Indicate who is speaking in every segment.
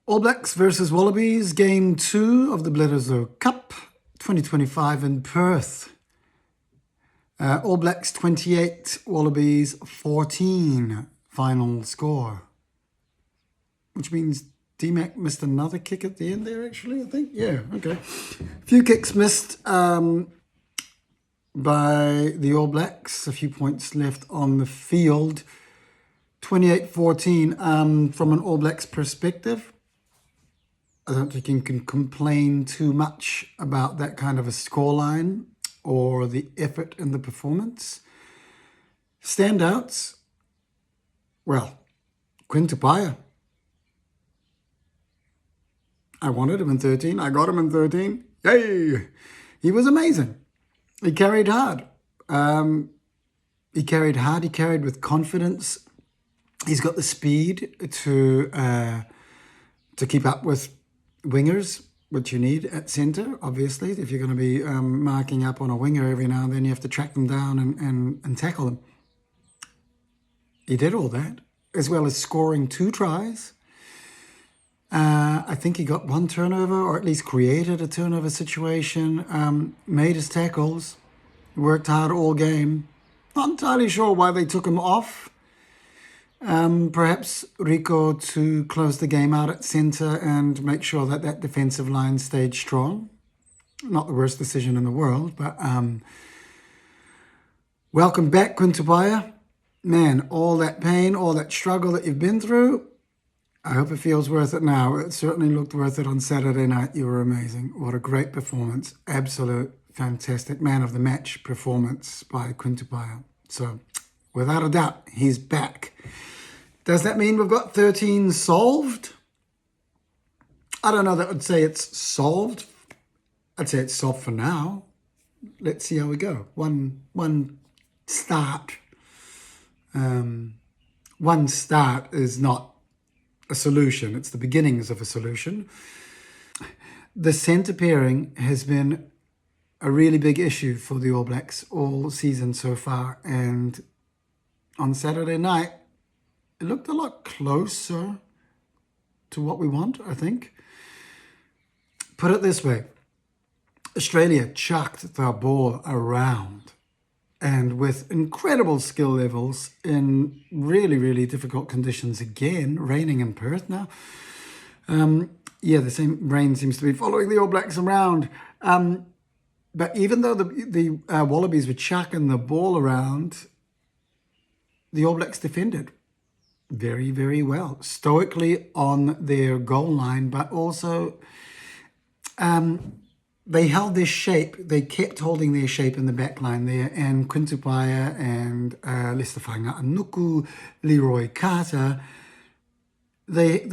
Speaker 1: All Blacks versus Wallabies, Game 2 of the Bledisloe Cup 2025 in Perth. All Blacks 28, Wallabies 14 final score. Which means D-Mac missed another kick at the end there, actually, I think. Yeah, okay. A few kicks missed by the All Blacks. A few points left on the field. 28-14 from an All Blacks perspective. I don't think you can complain too much about that kind of a scoreline or the effort in the performance. Standouts, well, Quinn Tupaia. I wanted him in 13. I got him in 13. Yay! He was amazing. He carried hard. He carried with confidence. He's got the speed to keep up with wingers, which you need at centre, obviously. If you're going to be marking up on a winger every now and then, you have to track them down and tackle them. He did all that, as well as scoring 2 tries. I think he got 1 turnover, or at least created a turnover situation, made his tackles, worked hard all game. Not entirely sure why they took him off. Perhaps Rico to close the game out at centre and make sure that that defensive line stayed strong. Not the worst decision in the world, but welcome back, Quinn Tupaia. Man, all that pain, all that struggle that you've been through, I hope it feels worth it now. It certainly looked worth it on Saturday night. You were amazing. What a great performance. Absolute fantastic man of the match performance by Quinn Tupaia. So, without a doubt, he's back. Does that mean we've got 13 solved? I don't know that I'd say it's solved. I'd say it's solved for now. Let's see how we go. One start. One start is not a solution. It's the beginnings of a solution. The centre pairing has been a really big issue for the All Blacks all season so far. And on Saturday night, it looked a lot closer to what we want, I think. Put it this way. Australia chucked the ball around and with incredible skill levels in really, really difficult conditions again, raining in Perth now. The same rain seems to be following the All Blacks around. But even though the Wallabies were chucking the ball around, the All Blacks defended very, very well, stoically on their goal line, but also they held their shape. They kept holding their shape in the back line there, and Quinn Tupaia and Lester Whainga-Anuku, Leroy Carter, they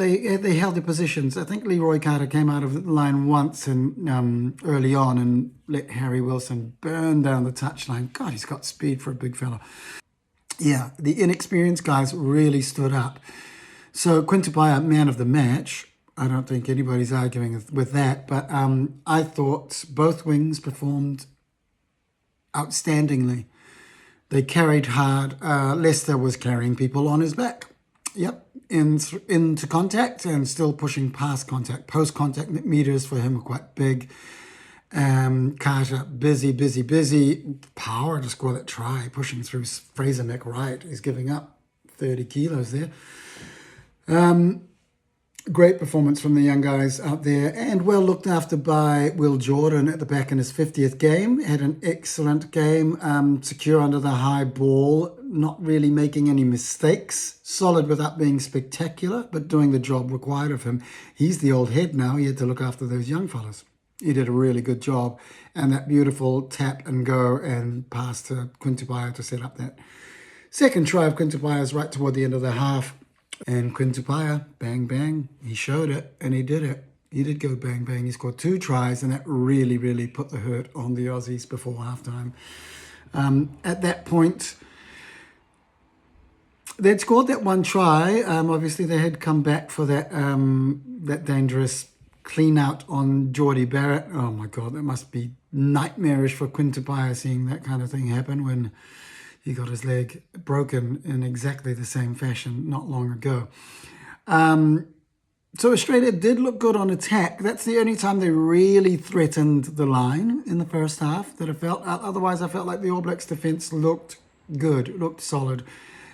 Speaker 1: held their positions. I think Leroy Carter came out of the line once and early on and let Harry Wilson burn down the touchline. God, he's got speed for a big fella. Yeah, the inexperienced guys really stood up. So Quinn Tupaia, man of the match. I don't think anybody's arguing with that. But I thought both wings performed outstandingly. They carried hard. Lester was carrying people on his back. Yep, into contact and still pushing past contact. Post-contact meters for him were quite big. Carter, busy. Power to score that try, pushing through Fraser McWright. He's giving up 30 kilos there. Great performance from the young guys out there and well looked after by Will Jordan at the back in his 50th game. Had an excellent game, secure under the high ball, not really making any mistakes. Solid without being spectacular, but doing the job required of him. He's the old head now. He had to look after those young fellas. He did a really good job. And that beautiful tap and go and pass to Quinn Tupaia to set up that second try of Quinn Tupaia's right toward the end of the half. And Quinn Tupaia, bang, bang, he showed it and he did it. He did go bang, bang. He scored 2 tries and that really, really put the hurt on the Aussies before halftime. At that point, they'd scored that 1 try. Obviously, they had come back for that dangerous clean out on Jordie Barrett. Oh my God, that must be nightmarish for Quinn Tupaia seeing that kind of thing happen when he got his leg broken in exactly the same fashion not long ago. So Australia did look good on attack. That's the only time they really threatened the line in the first half that I felt. Otherwise, I felt like the All Blacks defence looked good, looked solid.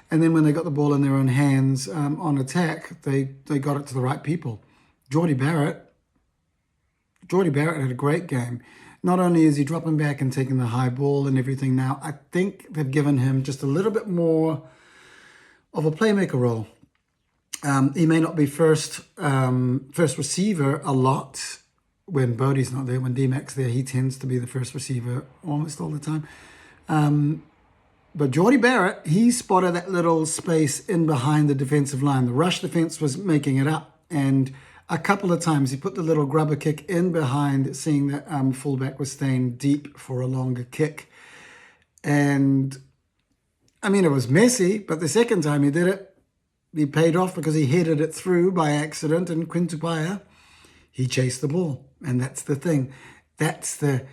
Speaker 1: And then when they got the ball in their own hands on attack, they got it to the right people. Geordie Barrett had a great game. Not only is he dropping back and taking the high ball and everything now, I think they've given him just a little bit more of a playmaker role. He may not be first receiver a lot when Bodie's not there. When D-Mac's there, he tends to be the first receiver almost all the time. But Geordie Barrett, he spotted that little space in behind the defensive line. The rush defense was making it up. And a couple of times he put the little grubber kick in behind, seeing that fullback was staying deep for a longer kick. And, I mean, it was messy, but the second time he did it, he paid off because he headed it through by accident, and Quintupaya, he chased the ball. And that's the thing. That's the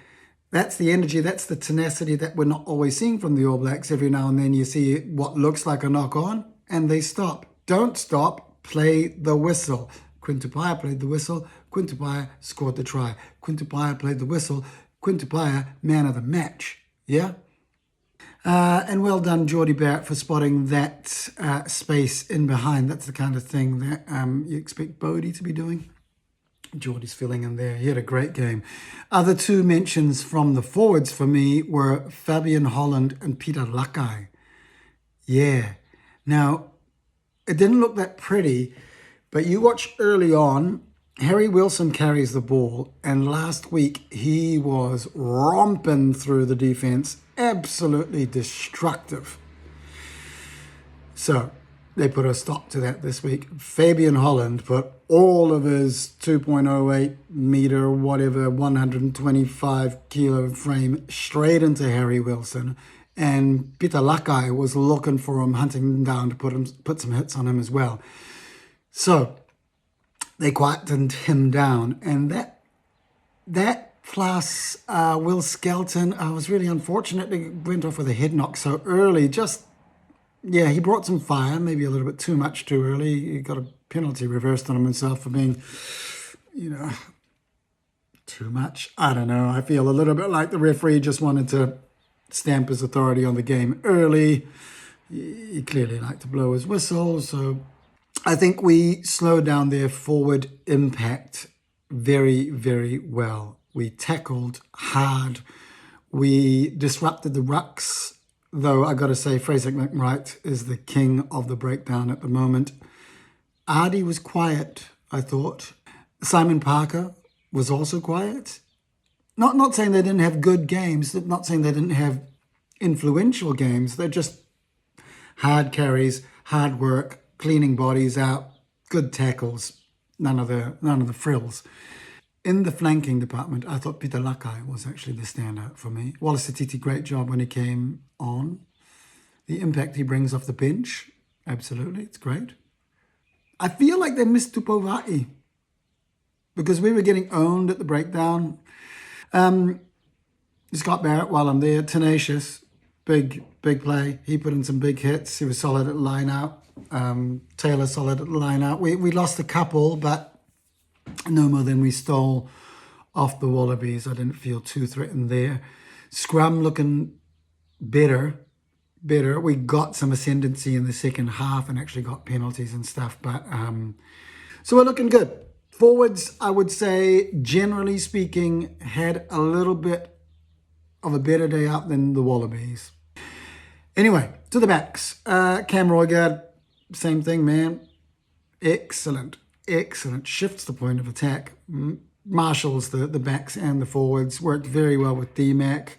Speaker 1: energy, that's the tenacity that we're not always seeing from the All Blacks. Every now and then you see what looks like a knock-on, and they stop. Don't stop, play the whistle. Quintupaya played the whistle. Quintupaya scored the try. Quintupaya played the whistle. Quintupaya, man of the match. Yeah? And well done, Geordie Barrett, for spotting that space in behind. That's the kind of thing that you expect Bodie to be doing. Geordie's filling in there. He had a great game. Other two mentions from the forwards for me were Fabian Holland and Peter Lakai. Yeah. Now, it didn't look that pretty, but you watch early on, Harry Wilson carries the ball, and last week he was romping through the defense, absolutely destructive. So they put a stop to that this week. Fabian Holland put all of his 2.08 meter, whatever, 125 kilo frame straight into Harry Wilson. And Peter Lakai was looking for him, hunting him down to put some hits on him as well. So they quietened him down. And that plus Will Skelton, I was really unfortunate. He went off with a head knock so early. Yeah, he brought some fire, maybe a little bit too much too early. He got a penalty reversed on himself for being, too much. I don't know. I feel a little bit like the referee just wanted to stamp his authority on the game early. He clearly liked to blow his whistle. So I think we slowed down their forward impact very, very well. We tackled hard. We disrupted the rucks. Though I got to say, Fraser McWright is the king of the breakdown at the moment. Ardy was quiet, I thought. Simon Parker was also quiet. Not saying they didn't have good games, not saying they didn't have influential games. They're just hard carries, hard work, cleaning bodies out, good tackles, none of the frills. In the flanking department, I thought Peter Lakai was actually the standout for me. Wallace Atiti, great job when he came on. The impact he brings off the bench, absolutely, it's great. I feel like they missed Tupovati because we were getting owned at the breakdown. Scott Barrett, while I'm there, tenacious, big play. He put in some big hits. He was solid at line out. Taylor solid at the line out. We lost a couple, but no more than we stole off the Wallabies. I didn't feel too threatened there. Scrum looking better. We got some ascendancy in the second half and actually got penalties and stuff. But so we're looking good. Forwards, I would say, generally speaking, had a little bit of a better day out than the Wallabies. Anyway, to the backs. Cam Roigard, same thing, man. Excellent. Shifts the point of attack. Marshals the backs and the forwards. Worked very well with D-Mac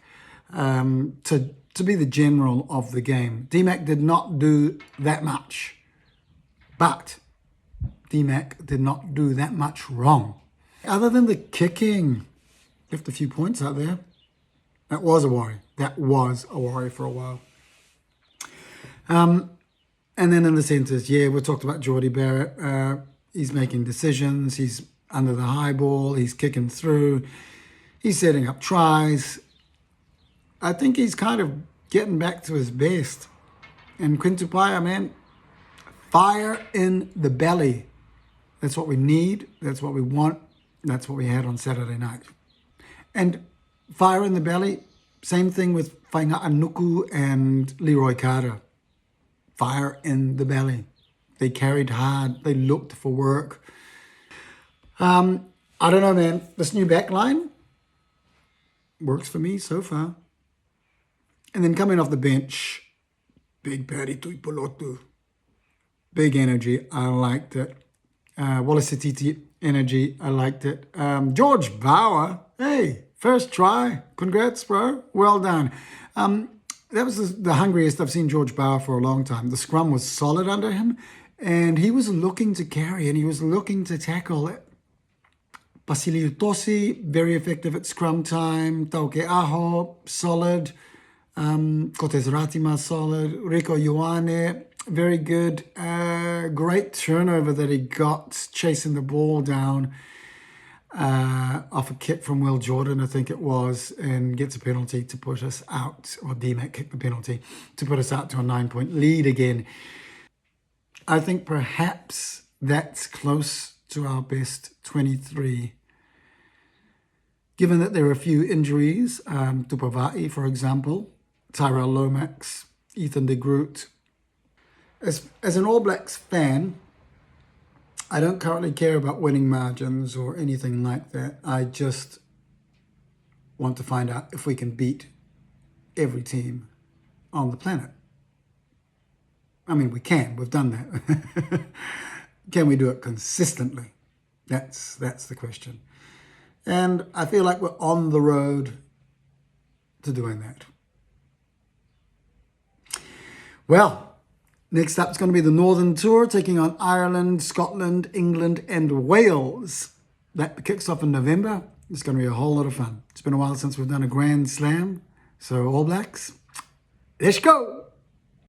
Speaker 1: to be the general of the game. D-Mac did not do that much, but D-Mac did not do that much wrong. Other than the kicking, left a few points out there. That was a worry. For a while. And then in the centres, we talked about Geordie Barrett. He's making decisions. He's under the high ball. He's kicking through. He's setting up tries. I think he's kind of getting back to his best. And Quintupaya, man, fire in the belly. That's what we need. That's what we want. That's what we had on Saturday night. And fire in the belly, same thing with Whainga'a Nuku and Leroy Carter. Fire in the belly. They carried hard. They looked for work. I don't know, man. This new back line works for me so far. And then coming off the bench, Big Paddy Tuipolotu. Big energy. I liked it. Wallace Titi energy. I liked it. George Bauer. Hey, first try. Congrats, bro. Well done. That was the hungriest I've seen George Bauer for a long time. The scrum was solid under him, and he was looking to carry, and he was looking to tackle it. Basilio Tosi, very effective at scrum time. Tauke Aho, solid. Kotes Ratima, solid. Rico Ioane, very good. Great turnover that he got, chasing the ball down off a kick from Will Jordan, I think it was, and gets a penalty to put us out, or DMAC kicked the penalty, to put us out to a 9-point lead again. I think perhaps that's close to our best 23. Given that there are a few injuries, Tupavai, for example, Tyrell Lomax, Ethan de Groot. As an All Blacks fan, I don't currently care about winning margins or anything like that. I just want to find out if we can beat every team on the planet. I mean, we can. We've done that. Can we do it consistently? That's the question. And I feel like we're on the road to doing that. Well, next up is going to be the Northern Tour, taking on Ireland, Scotland, England, and Wales. That kicks off in November. It's going to be a whole lot of fun. It's been a while since we've done a Grand Slam. So All Blacks, let's go!